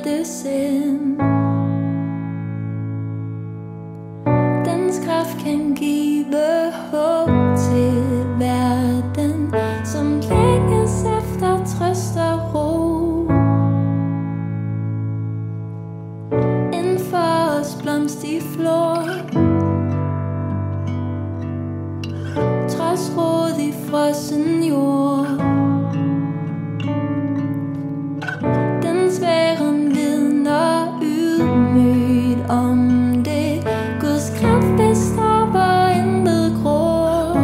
hjertes ende. Dens kraft kan give håb til verden, som længes efter trøst og ro. Inden for os blomstige flor, trods rod i frossen jord. Dens væren vidner ydmygt om det. Guds kraft består, hvor intet gror.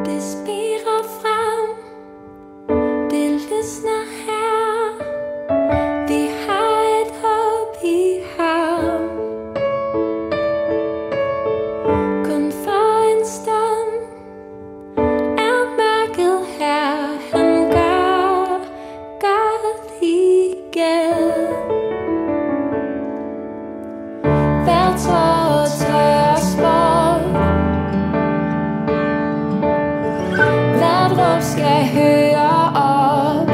Det spirer frem, det lysner her. Vi har et håb i ham. Kun for en stund er mørket her. Han gør godt igen. Hver tår tørres bort, hvert råb skal høre op.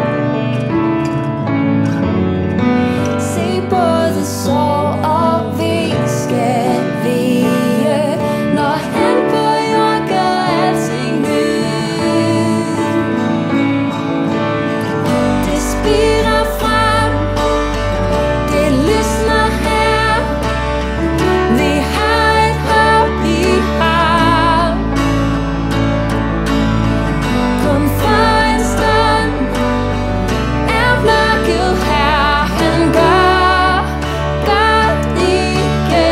Se både sorg og vi skal vige, når han på jord gør alting nyt. Det spirer frem, det lysner her. Vi har et håb i ham. Kun for en stund er mørket her. Han gør godt igen.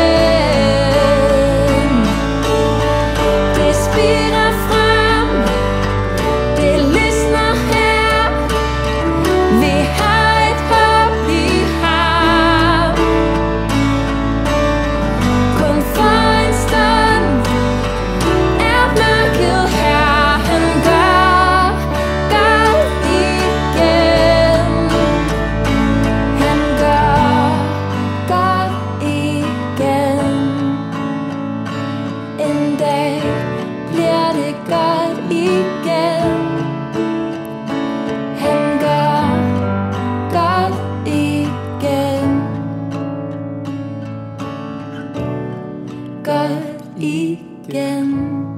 Det spirer frem, det lysner her. Vi har et håb i ham. Kun for en stund er mørket her. Han gør godt igen. Han gør godt igen. En dag bliver det godt igen. Han gør godt igen. Godt igen.